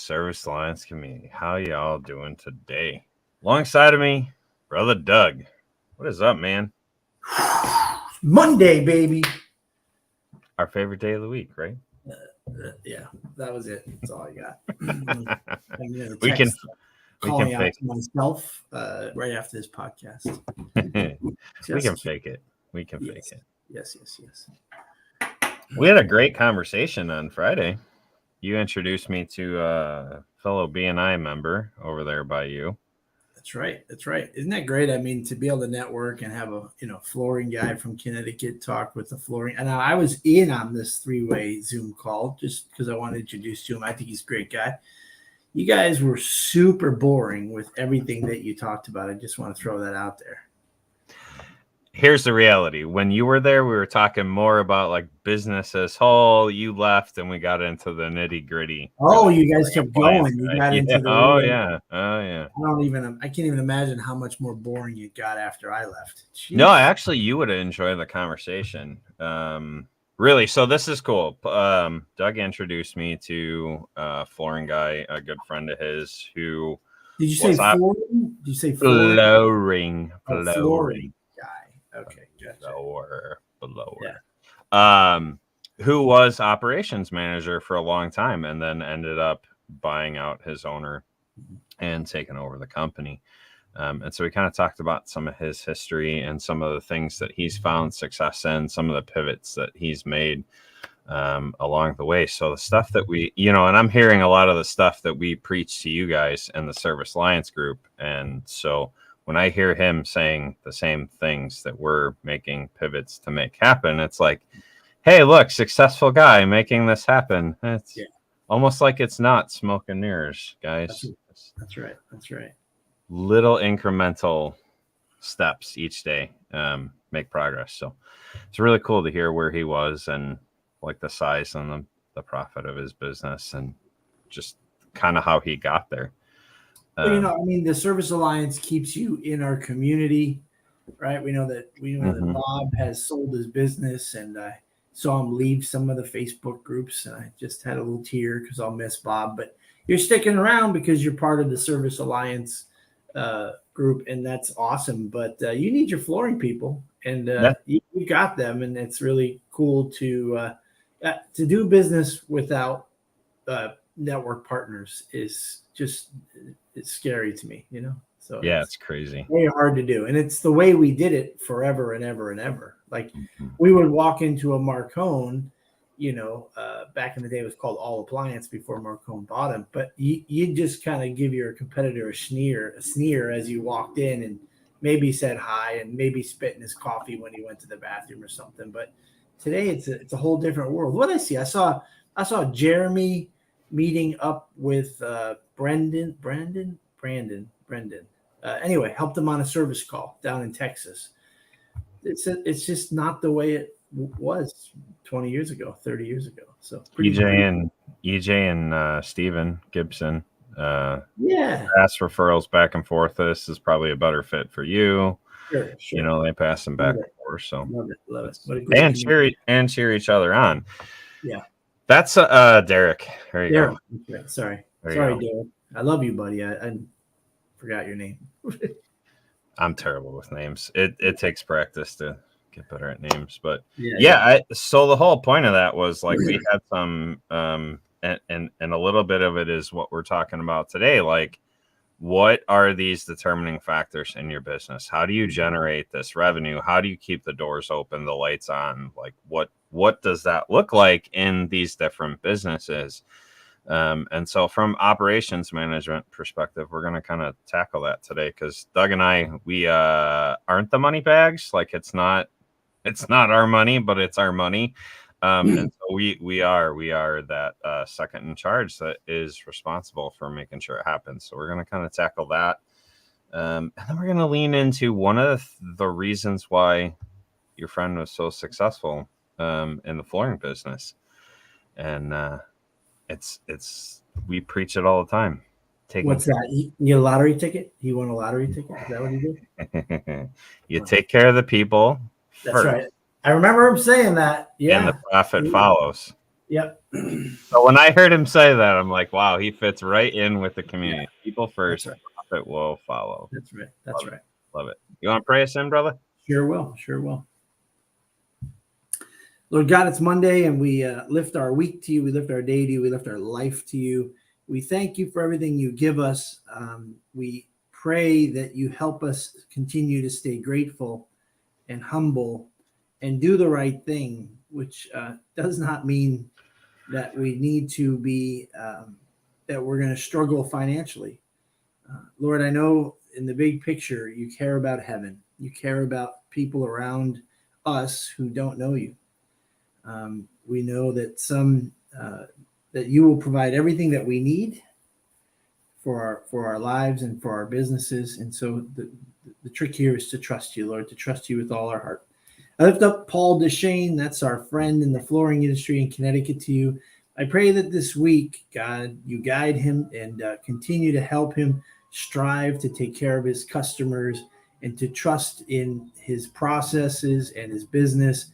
Service Alliance community. How y'all doing today? Alongside of me, brother Doug. What is up, man? Monday, baby. Our favorite day of the week, right? Yeah, that was it. That's all I got. we can calling out fake to myself right after this podcast. We can fake it. We can fake it. Yes. We had a great conversation on Friday. You introduced me to a fellow BNI member over there by you. That's right. Isn't that great? I mean, to be able to network and have a flooring guy from Connecticut talk with the flooring. And I was in on this 3-way Zoom call just because I wanted to introduce to him. I think he's a great guy. You guys were super boring with everything that you talked about. I just want to throw that out there. Here's the reality. When you were there, we were talking more about like business as whole. You left and we got into the nitty gritty. Oh, you guys kept going. You got into the I can't even imagine how much more boring it got after I left. Jeez. No, actually you would enjoy the conversation. Really. So this is cool. Doug introduced me to a flooring guy, a good friend of his who Did you say flooring? Did you say flooring? Flooring. Okay, gotcha. Below. Yeah. Who was operations manager for a long time and then ended up buying out his owner and taking over the company. And so we kind of talked about some of his history and some of the things that he's found success in, some of the pivots that he's made along the way. So the stuff that we, and I'm hearing a lot of the stuff that we preach to you guys in the Service Alliance group. And so when I hear him saying the same things that we're making pivots to make happen, it's like, hey, look, successful guy making this happen. It's almost like it's not smoke and mirrors, guys. That's right. Little incremental steps each day make progress. So it's really cool to hear where he was and like the size and the profit of his business and just kind of how he got there. The Service Alliance keeps you in our community, right? We know that Bob has sold his business, and I saw him leave some of the Facebook groups, and I just had a little tear because I'll miss Bob. But you're sticking around because you're part of the Service Alliance group, and that's awesome. But you need your flooring people, and you got them, and it's really cool to do business without network partners is just. It's scary to me, So it's crazy. Very hard to do. And it's the way we did it forever and ever and ever. Like we would walk into a Marcone, back in the day it was called All Appliance before Marcone bought them. But you just kind of give your competitor a sneer as you walked in and maybe said hi and maybe spit in his coffee when he went to the bathroom or something. But today it's a whole different world. What I see, I saw Jeremy meeting up with Brendan. Anyway, helped him on a service call down in Texas. It's just not the way it was 20 years ago, 30 years ago. So EJ and Steven Gibson. Pass referrals back and forth. This is probably a better fit for you. Sure. They pass them back and forth. So love it. And cheer each other on. Yeah. That's Derek. There you go. Okay. Sorry, Derek. I love you, buddy. I forgot your name. I'm terrible with names. It takes practice to get better at names, but so the whole point of that was like we had some and a little bit of it is what we're talking about today. Like, what are these determining factors in your business? How do you generate this revenue? How do you keep the doors open, the lights on? Like, what does that look like in these different businesses? And so from operations management perspective, we're going to kind of tackle that today because Doug and I, we aren't the money bags. Like it's not our money, but it's our money. And so we are that second in charge that is responsible for making sure it happens. So we're going to kind of tackle that. And then we're going to lean into one of the reasons why your friend was so successful in the flooring business. And we preach it all the time. What's that? You get a lottery ticket? He won a lottery ticket? Is that what he did? You take care of the people. That's first. Right. I remember him saying that. Yeah. And the profit follows. Yep. So when I heard him say that, I'm like, wow, he fits right in with the community. Yeah, People first, right. profit will follow. That's right. That's right. Love it. You want to pray us in, brother? Sure will. Sure will. Lord God, it's Monday, and we lift our week to you. We lift our day to you. We lift our life to you. We thank you for everything you give us. We pray that you help us continue to stay grateful and humble and do the right thing, which does not mean that we need to be, that we're going to struggle financially. Lord, I know in the big picture, you care about heaven. You care about people around us who don't know you. We know that that you will provide everything that we need for our lives and for our businesses. And so the trick here is to trust you, Lord, to trust you with all our heart. I lift up Paul Deshane, that's our friend in the flooring industry in Connecticut, to you. I pray that this week, God, you guide him and continue to help him strive to take care of his customers and to trust in his processes and his business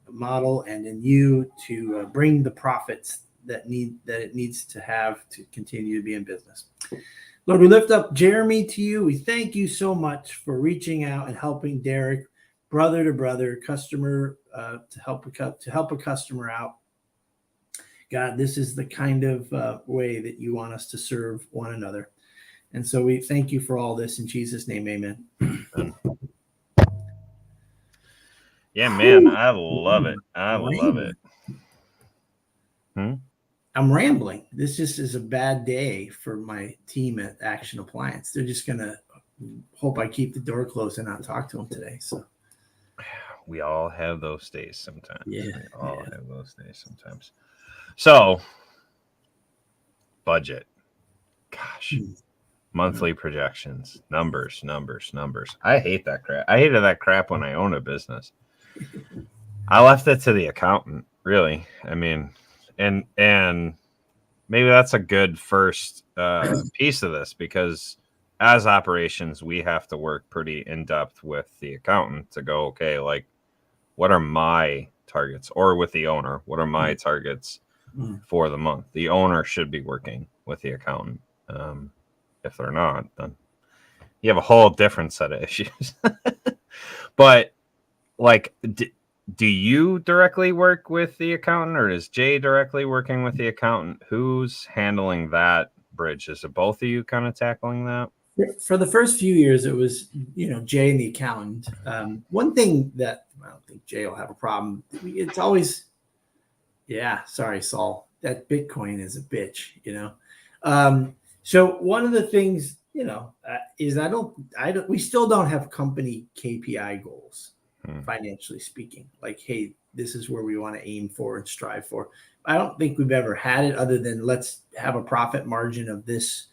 model and in you to bring the profits that it needs to have to continue to be in business. Lord, we lift up Jeremy to you. We thank you so much for reaching out and helping Derek, brother to brother, customer to help a customer out. God, this is the kind of way that you want us to serve one another. And so we thank you for all this in Jesus' name. Amen. Yeah, man, I love it. I love it. I'm rambling. This just is a bad day for my team at Action Appliance. They're just going to hope I keep the door closed and not talk to them today. So we all have those days sometimes. Yeah, we all have those days sometimes. So budget. Gosh. Monthly projections, numbers. I hate that crap. I hated that crap when I owned a business. I left it to the accountant, really. I mean, and maybe that's a good first piece of this, because as operations, we have to work pretty in depth with the accountant to go, okay, like, what are my targets? Or with the owner, what are my targets for the month? The owner should be working with the accountant. If they're not, then you have a whole different set of issues. But like, do you directly work with the accountant, or is Jay directly working with the accountant? Who's handling that bridge? Is it both of you kind of tackling that? For the first few years, it was, Jay and the accountant. One thing that I don't think Jay will have a problem. It's always, sorry, Saul, that Bitcoin is a bitch, So one of the things, is we still don't have company KPI goals, financially speaking. Like, hey, this is where we want to aim for and strive for. I don't think we've ever had it, other than let's have a profit margin of this,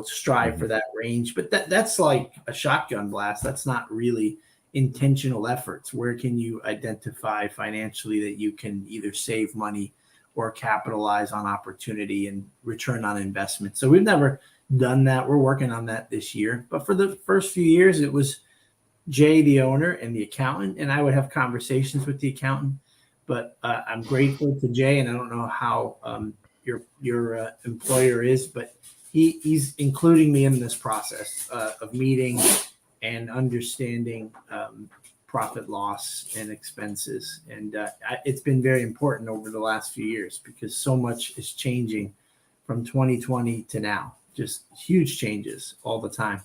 strive for that range. But that's like a shotgun blast. That's not really intentional efforts. Where can you identify financially that you can either save money or capitalize on opportunity and return on investment? So we've never done that. We're working on that this year. But for the first few years, it was Jay, the owner, and the accountant, and I would have conversations with the accountant. But I'm grateful to Jay, and I don't know how your employer is, but he's including me in this process of meeting and understanding profit loss and expenses. And it's been very important over the last few years, because so much is changing from 2020 to now, just huge changes all the time.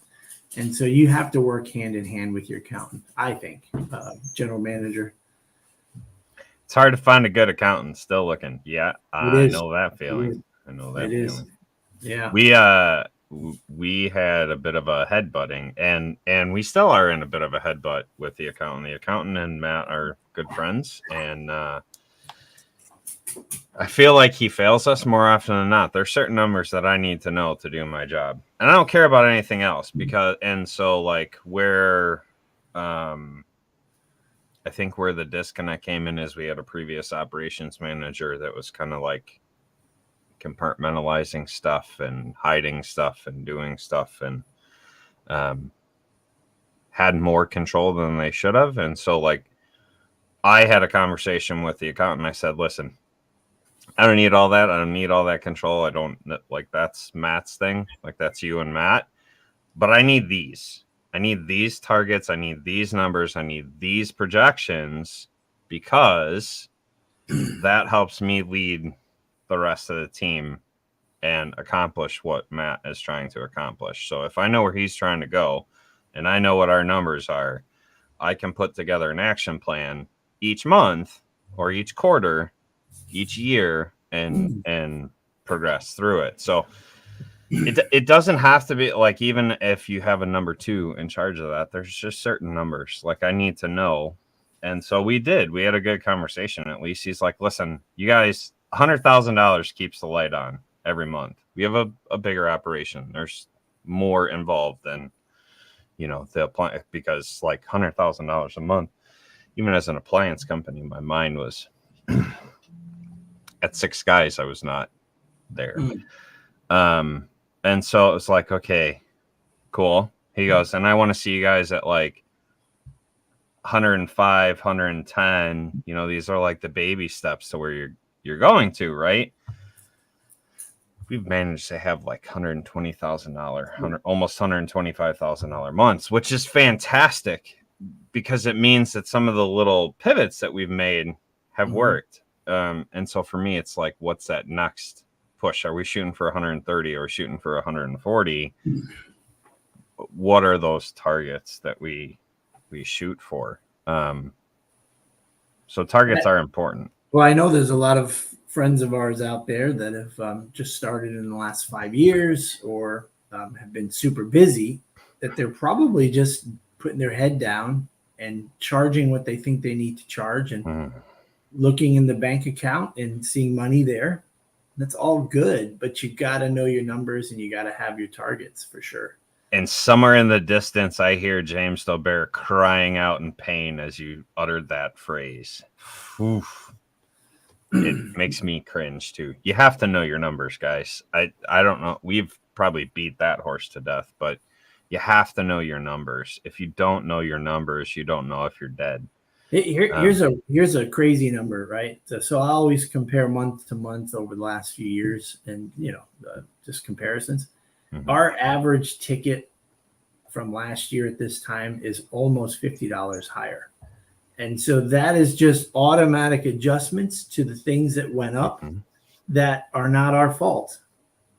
And so you have to work hand in hand with your accountant, I think, general manager. It's hard to find a good accountant. Still looking. Yeah, I know that feeling. I know that feeling. Yeah. We had a bit of a headbutting, and we still are in a bit of a headbutt with the accountant. The accountant and Matt are good friends, and I feel like he fails us more often than not. There's certain numbers that I need to know to do my job, and I don't care about anything else, so like where I think where the disconnect came in is we had a previous operations manager that was kind of like compartmentalizing stuff and hiding stuff and doing stuff, and had more control than they should have. And so like I had a conversation with the accountant. I said, listen, I don't need all that. I don't need all that control. I don't like that's Matt's thing. Like that's you and Matt. But I need these. I need these targets. I need these numbers. I need these projections because that helps me lead the rest of the team and accomplish what Matt is trying to accomplish. So if I know where he's trying to go and I know what our numbers are, I can put together an action plan each month or each quarter, each year and progress through it. So it doesn't have to be like, even if you have a number 2 in charge of that, there's just certain numbers like I need to know. And so we had a good conversation. At least he's like, listen, you guys, $100,000 keeps the light on every month. We have a bigger operation. There's more involved than, the appliance, because like $100,000 a month, even as an appliance company, my mind was at 6 guys. I was not there. And so it was like, okay, cool. He goes, and I want to see you guys at like 105, 110. These are like the baby steps to where you're going to, right? We've managed to have like $120,000, almost $125,000 months, which is fantastic because it means that some of the little pivots that we've made have worked. And so for me, it's like, what's that next push? Are we shooting for 130 or shooting for 140? What are those targets that we shoot for? So targets are important. Well, I know there's a lot of friends of ours out there that have just started in the last 5 years or have been super busy, that they're probably just putting their head down and charging what they think they need to charge and looking in the bank account and seeing money there. That's all good, but you got to know your numbers and you got to have your targets for sure. And somewhere in the distance, I hear James Dobert crying out in pain as you uttered that phrase. Oof. It makes me cringe too. You have to know your numbers, guys. I don't know. We've probably beat that horse to death, but you have to know your numbers. If you don't know your numbers, you don't know if you're dead. Here's a crazy number, right? So I always compare month to month over the last few years, and just comparisons. Our average ticket from last year at this time is almost $50 higher. And so that is just automatic adjustments to the things that went up that are not our fault.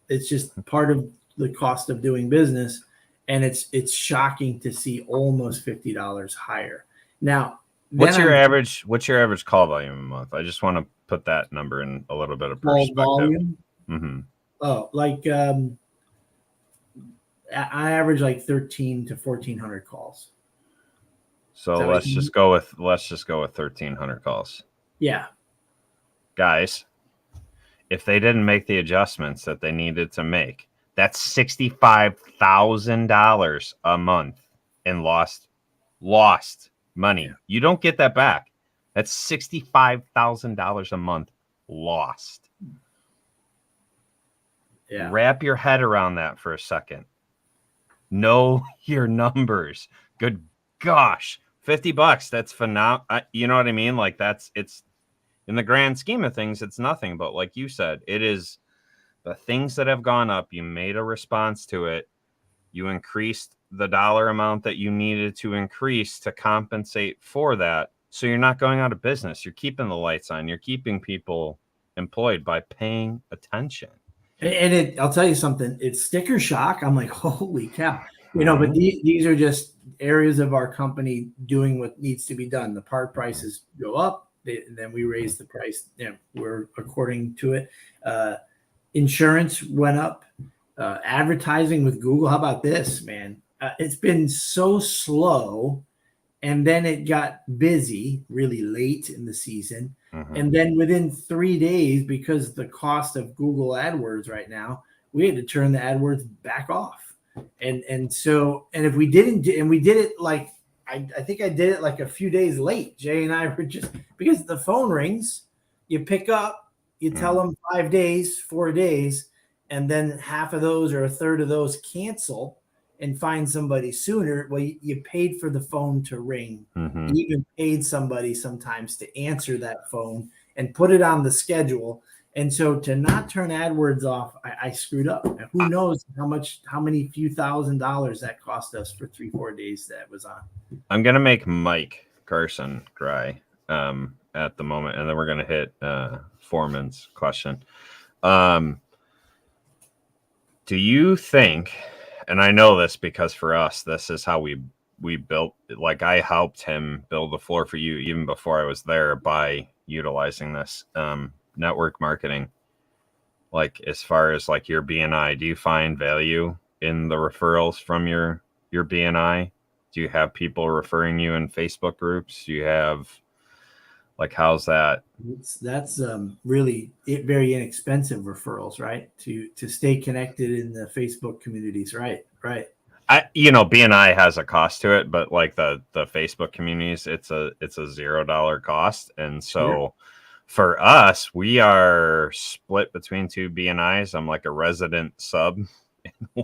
It's just part of the cost of doing business. And it's shocking to see almost $50 higher. Now, what's your average call volume a month? I just want to put that number in a little bit of perspective. Volume? Oh, like I average like 13 to 1400 calls. So let's just go with 1,300 calls. Yeah. Guys, if they didn't make the adjustments that they needed to make, that's $65,000 a month in lost money. Yeah. You don't get that back. That's $65,000 a month lost. Yeah. Wrap your head around that for a second. Know your numbers. Good gosh. $50, that's phenomenal. You know what I mean? Like it's in the grand scheme of things, it's nothing. But like you said, it is the things that have gone up. You made a response to it. You increased the dollar amount that you needed to increase to compensate for that. So you're not going out of business. You're keeping the lights on. You're keeping people employed by paying attention. And I'll tell you something, it's sticker shock. I'm like, holy cow. But these are just areas of our company doing what needs to be done. The part prices go up, and then we raise the price. We're according to it. Insurance went up. Advertising with Google. How about this, man? It's been so slow, and then it got busy really late in the season. And then within 3 days, because the cost of Google AdWords right now, we had to turn the AdWords back off. And if we didn't, and we did it like, I think I did it like a few days late. Jay and I were just, because the phone rings, you pick up, you tell them 5 days, 4 days, and then half of those or a third of those cancel and find somebody sooner. Well, you paid for the phone to ring. You even paid somebody sometimes to answer that phone and put it on the schedule. And so to not turn AdWords off, I screwed up. And who knows how many few $1,000s that cost us for 3-4 days that was on. I'm going to make Mike Carson cry at the moment, and then we're going to hit Foreman's question. Do you think, and I know this because for us, this is how we built, like I helped him build the floor for you even before I was there by utilizing this network marketing. Like as far as like your BNI, do you find value in the referrals from your BNI? Do you have people referring you in Facebook groups? Do you have, like, how's that? That's really very inexpensive referrals, right? To stay connected in the Facebook communities, right? BNI has a cost to it, but like the Facebook communities, it's a $0 cost. And so for us, we are split between two BNIs. I'm like a resident sub in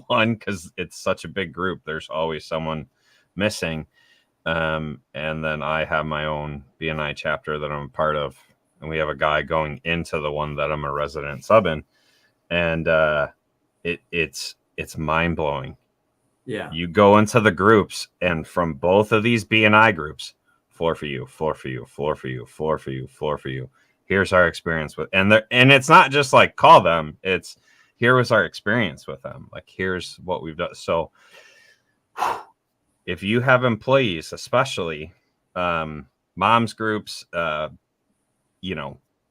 one because it's such a big group. There's always someone missing. And then I have my own BNI chapter that I'm a part of. And we have a guy going into the one that I'm a resident sub in. And it's mind blowing. Yeah. You go into the groups, and from both of these BNI groups, floor for you, floor for you, floor for you, floor for you, floor for you. Here's our experience with, and it's not just like call them. It's here was our experience with them. Like here's what we've done. So if you have employees, especially moms groups,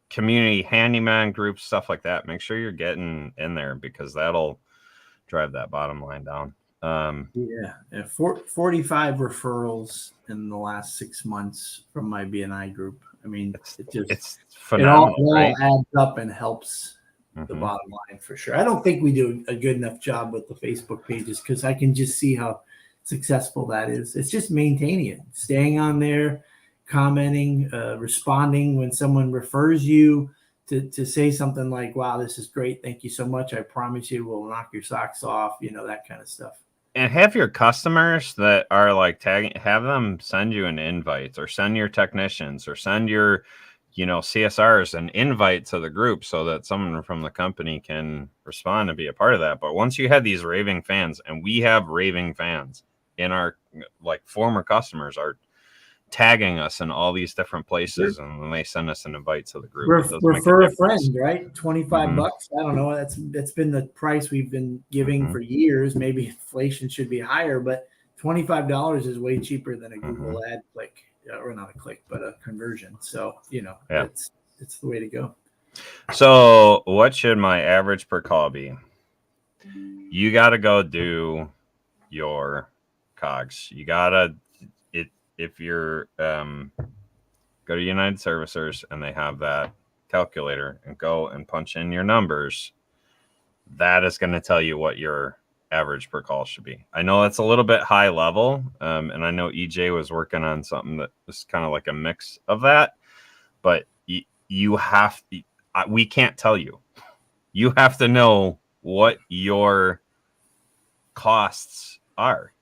community handyman groups, stuff like that, make sure you're getting in there because that'll drive that bottom line down. 45 referrals in the last 6 months from my BNI group. I mean, it's phenomenal. It all adds up and helps the bottom line for sure. I don't think we do a good enough job with the Facebook pages because I can just see how successful that is. It's just maintaining it, staying on there, commenting, responding when someone refers you to say something like, wow, this is great. Thank you so much. I promise you we'll knock your socks off, that kind of stuff. And have your customers that are like tagging, have them send you an invite or send your technicians or send your, CSRs an invite to the group so that someone from the company can respond and be a part of that. But once you have these raving fans, and we have raving fans in our, like, former customers are tagging us in all these different places, and then they send us an invite to the group. Refer a friend, right? $25. I don't know. That's been the price we've been giving for years. Maybe inflation should be higher, but $25 is way cheaper than a Google ad click, or not a click, but a conversion. So it's the way to go. So what should my average per call be? You got to go do your COGS. You gotta. If you're go to United Servicers and they have that calculator and go and punch in your numbers, that is going to tell you what your average per call should be. I know that's a little bit high level, and I know EJ was working on something that was kind of like a mix of that, but you have to, we can't tell you. You have to know what your costs are.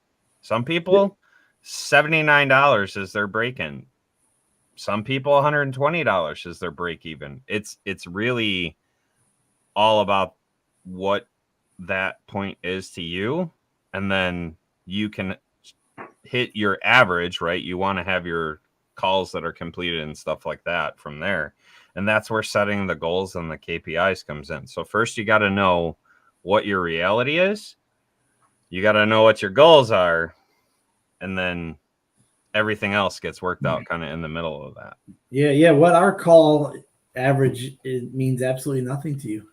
Some people, $79 is their break-in. Some people, $120 is their break-even. It's really all about what that point is to you, and then you can hit your average, right? You want to have your calls that are completed and stuff like that from there, and that's where setting the goals and the KPIs comes in. So first, you got to know what your reality is. You got to know what your goals are. And then everything else gets worked out kind of in the middle of that. Yeah. What our call average, it means absolutely nothing to you,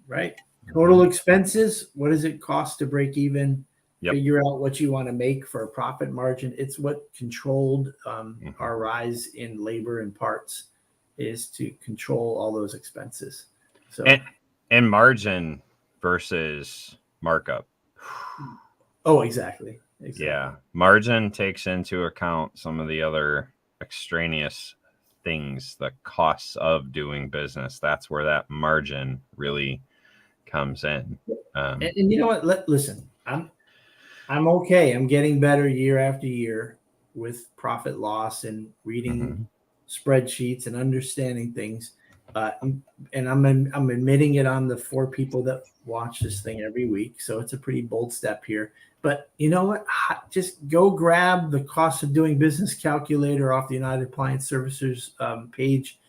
right? Total expenses. What does it cost to break even? Yep. Figure out what you want to make for a profit margin. It's what controlled our rise in labor and parts, is to control all those expenses. So and margin versus markup. Oh, exactly. Yeah. Margin takes into account some of the other extraneous things, the costs of doing business. That's where that margin really comes in. And you know what? Listen, I'm okay. I'm getting better year after year with profit loss and reading spreadsheets and understanding things. I'm admitting it on the 4 people that watch this thing every week. So it's a pretty bold step here. But you know what? Just go grab the cost of doing business calculator off the United Appliance Services page.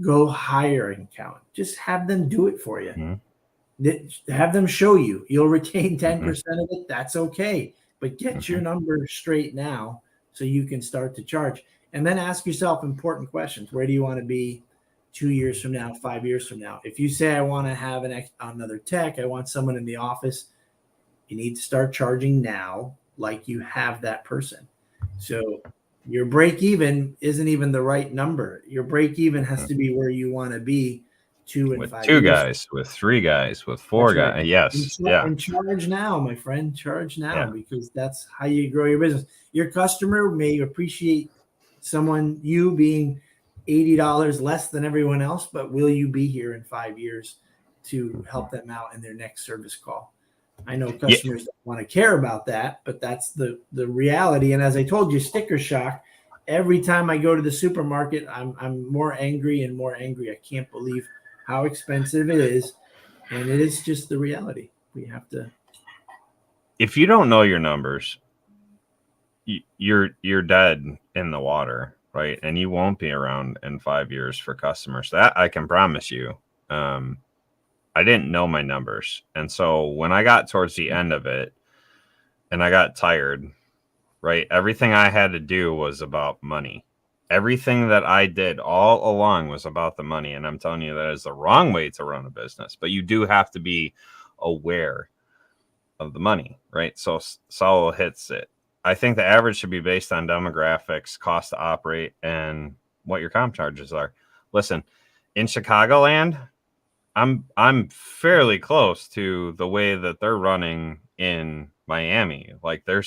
Go hire an accountant. Just have them do it for you. Mm-hmm. Have them show you. You'll retain 10% of it. That's okay. But get your numbers straight now so you can start to charge. And then ask yourself important questions. Where do you want to be 2 years from now, 5 years from now? If you say, I want to have another tech, I want someone in the office, you need to start charging now like you have that person. So your break even isn't even the right number. Your break even has to be where you want to be 2 and with 5 2 years. guys, with 3 guys, with 4 guys. Right. Yes. And charge now, my friend. Charge now, because that's how you grow your business. Your customer may appreciate you being $80 less than everyone else, but will you be here in 5 years to help them out in their next service call? I know customers don't want to care about that, but that's the reality. And as I told you, sticker shock. Every time I go to the supermarket, I'm more angry and more angry. I can't believe how expensive it is, and it is just the reality. We have to. If you don't know your numbers, you're dead in the water, right? And you won't be around in 5 years for customers. That I can promise you. I didn't know my numbers. And so when I got towards the end of it and I got tired, right? Everything I had to do was about money. Everything that I did all along was about the money. And I'm telling you, that is the wrong way to run a business. But you do have to be aware of the money, right? So Saul hits it. I think the average should be based on demographics, cost to operate, and what your comp charges are. Listen, in Chicagoland, I'm fairly close to the way that they're running in Miami. Like there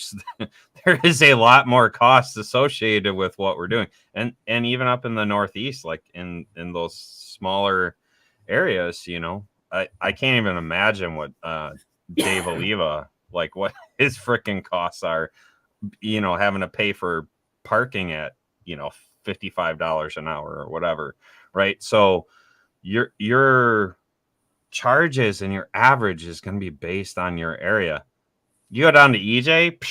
is a lot more costs associated with what we're doing. And even up in the Northeast, like in those smaller areas, I can't even imagine what Dave Oliva, like what his freaking costs are, having to pay for parking at, $55 an hour or whatever. Right. So your charges and your average is going to be based on your area. You go down to EJ,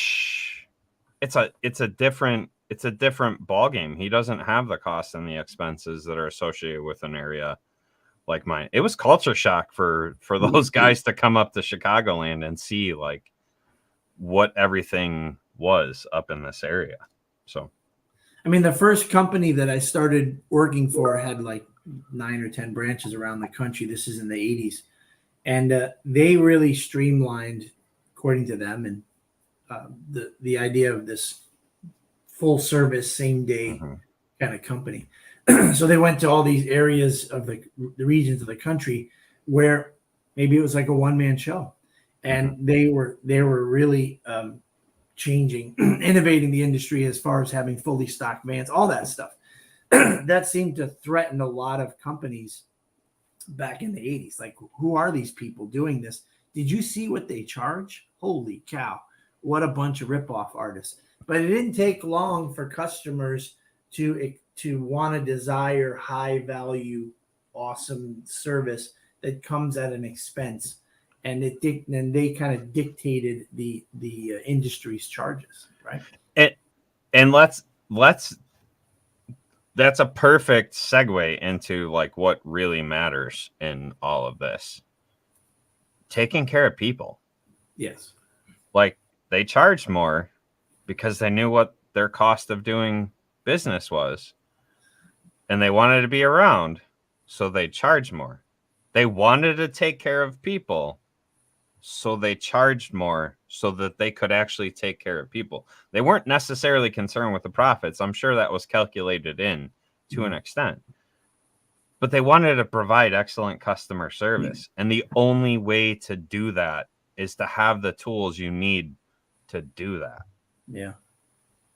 it's a different ball game. He doesn't have the costs and the expenses that are associated with an area like mine. It was culture shock for those guys to come up to Chicagoland and see like what everything was up in this area. So, I mean, the first company that I started working for had like 9 or 10 branches around the country. This is in the 80s. And they really streamlined, according to them, and the idea of this full service, same day kind of company. So they went to all these areas of the regions of the country where maybe it was like a one-man show. And they were really changing, innovating the industry as far as having fully stocked vans, all that stuff. That seemed to threaten a lot of companies back in the 80s. Like, who are these people doing this? Did you see what they charge? Holy cow. What a bunch of ripoff artists. But it didn't take long for customers to want to desire high value, awesome service that comes at an expense. And they kind of dictated the industry's charges, right? And let's that's a perfect segue into like what really matters in all of this. Taking care of people. Yes. Like they charged more because they knew what their cost of doing business was. And they wanted to be around, so they charged more. They wanted to take care of people, so they charged more so that they could actually take care of people. They weren't necessarily concerned with the profits. I'm sure that was calculated in to an extent. But they wanted to provide excellent customer service. And the only way to do that is to have the tools you need to do that. Yeah.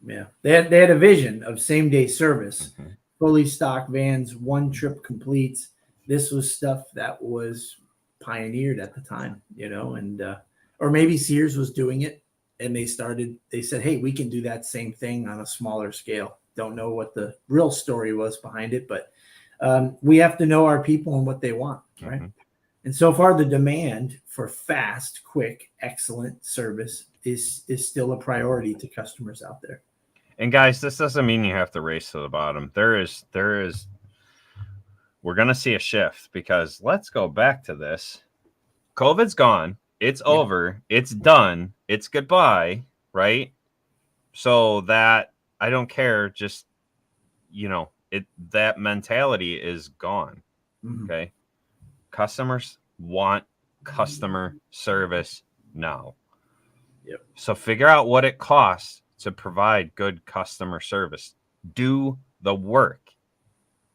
Yeah. They had a vision of same day service, fully stocked vans, one trip completes. This was stuff that was pioneered at the time, and or maybe Sears was doing it and they said, hey, we can do that same thing on a smaller scale. Don't know what the real story was behind it, but We have to know our people and what they want, right? Mm-hmm. And so far, the demand for fast, quick, excellent service is still a priority to customers out there. And guys, this doesn't mean you have to race to the bottom. There is, we're going to see a shift, because let's go back to this. COVID's gone. It's over. It's done. It's goodbye, right? So that, I don't care. Just, that mentality is gone. Mm-hmm. Okay. Customers want customer service now. Yep. So figure out what it costs to provide good customer service. Do the work.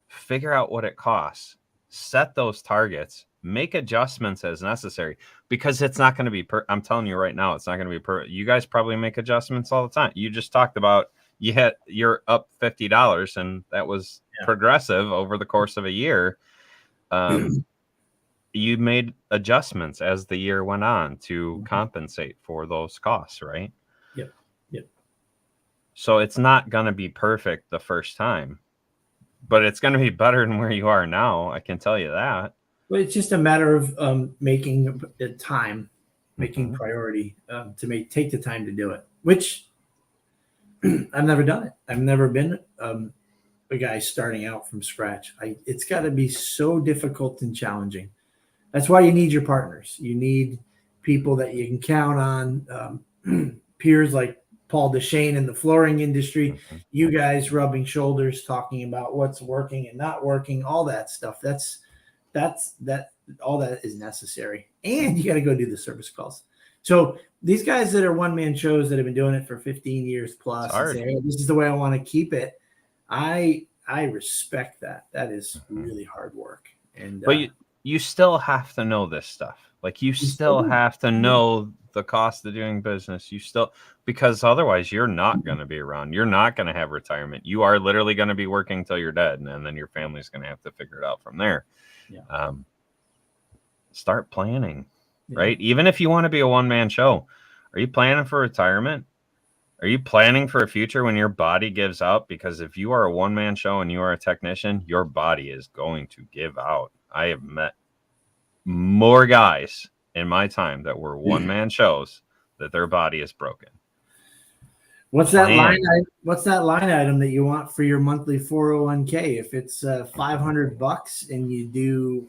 Figure out what it costs. Set those targets. Make adjustments as necessary, because it's not going to be I'm telling you right now, it's not going to be perfect. You guys probably make adjustments all the time. You just talked about you're up $50, and that was progressive over the course of a year. You made adjustments as the year went on to compensate for those costs, right? Yep. So it's not going to be perfect the first time, but it's going to be better than where you are now. I can tell you that. Well, it's just a matter of making time, making priority to take the time to do it, which I've never done it. I've never been a guy starting out from scratch. It's got to be so difficult and challenging. That's why you need your partners. You need people that you can count on, peers like Paul Deshane in the flooring industry, you guys rubbing shoulders, talking about what's working and not working, all that stuff. All that is necessary. And you got to go do the service calls. So these guys that are one-man shows that have been doing it for 15 years plus and say, hey, this is the way I want to keep it. I respect that. That is really hard work. And but you still have to know this stuff. Like you still have to know the cost of doing business. Because otherwise you're not going to be around. You're not going to have retirement. You are literally going to be working till you're dead. And then your family's going to have to figure it out from there. Yeah. Start planning, right? Even if you want to be a one-man show, are you planning for retirement? Are you planning for a future when your body gives out? Because if you are a one-man show and you are a technician, your body is going to give out. I have met more guys in my time that were one-man shows that their body is broken. What's that line item that you want for your monthly 401k? If it's $500 and you do,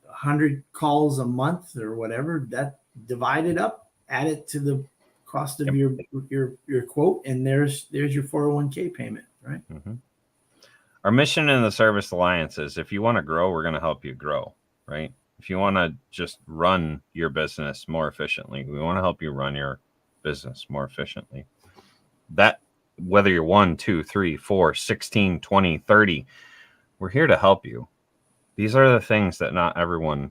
100 calls a month or whatever, that divide it up, add it to the cost of your quote, and there's your 401k payment, right? Mm-hmm. Our mission in the Service Alliance is, if you want to grow, we're going to help you grow, right? If you want to just run your business more efficiently, we want to help you run your business more efficiently. That, whether you're 1, 2, 3, 4, 16, 20, 30, we're here to help you. These are the things that not everyone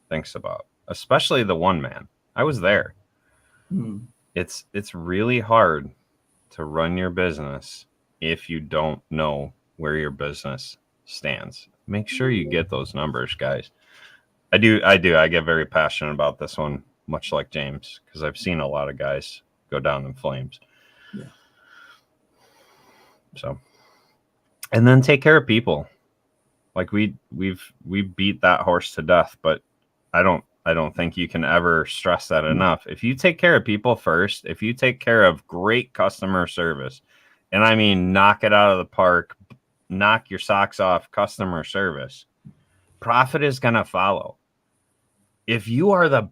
thinks about, especially the one man. I was there. It's really hard to run your business if you don't know where your business stands. Make sure you get those numbers, guys. I do. I get very passionate about this one, much like James, because I've seen a lot of guys go down in flames. Yeah. So, and then take care of people. Like we beat that horse to death, but I don't think you can ever stress that enough. If you take care of people first, if you take care of great customer service, and I mean knock it out of the park, knock your socks off customer service, profit is going to follow. If you are the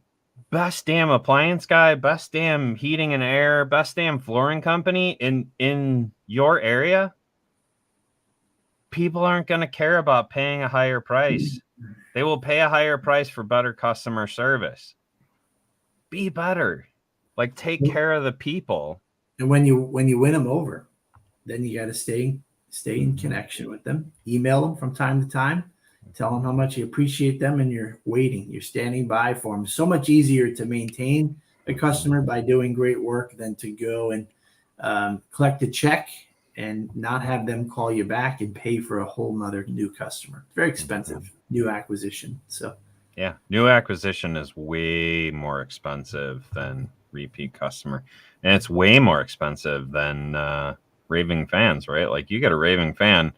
best damn appliance guy, best damn heating and air, best damn flooring company in your area, people aren't going to care about paying a higher price. They will pay a higher price for better customer service. Be better. Like, take care of the people. And when you win them over, then you got to stay in connection with them. Email them from time to time. Tell them how much you appreciate them, and you're waiting. You're standing by for them. So much easier to maintain a customer by doing great work than to go and collect a check and not have them call you back and pay for a whole nother new customer. It's very expensive, new acquisition. So yeah, new acquisition is way more expensive than repeat customer. And it's way more expensive than raving fans, right? Like, you get a raving fan,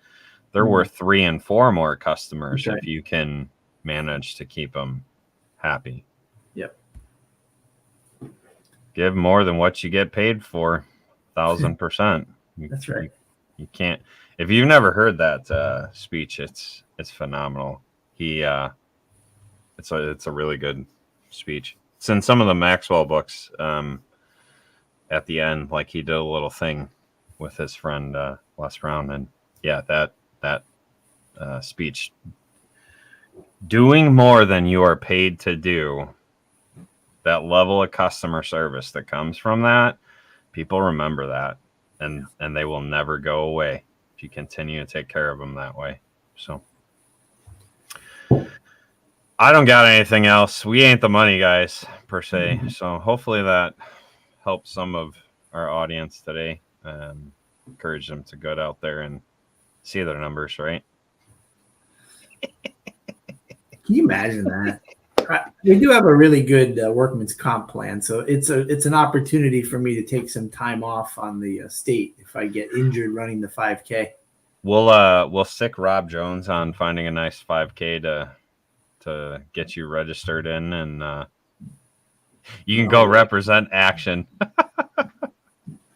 they're worth 3 and 4 more customers right. if you can manage to keep them happy. Yep. Give more than what you get paid for, 1,000%. That's right. You can't. If you've never heard that speech, it's phenomenal. It's a really good speech. It's in some of the Maxwell books. At the end, like he did a little thing with his friend Les Brown, and yeah, that speech, doing more than you are paid to do, that level of customer service that comes from that, people remember that, and they will never go away if you continue to take care of them that way. So I don't got anything else. We ain't the money guys per se. So hopefully that helps some of our audience today. Encourage them to go out there and see their numbers, right? Can you imagine that? We do have a really good workman's comp plan, so it's an opportunity for me to take some time off on the state if I get injured running the 5K. We'll stick Rob Jones on finding a nice 5K to get you registered in, and you can go represent Action.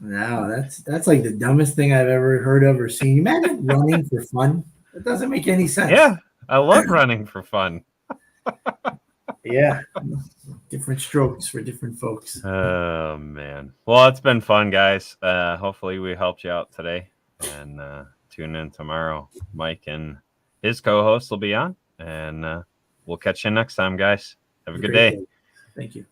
No, that's like the dumbest thing I've ever heard of or seen. Imagine running for fun. It doesn't make any sense. Yeah, I love running for fun. Yeah, different strokes for different folks. Oh man, well, it's been fun, guys. Hopefully we helped you out today, and tune in tomorrow. Mike and his co-host will be on, and we'll catch you next time, guys. Have a good day. Thank you.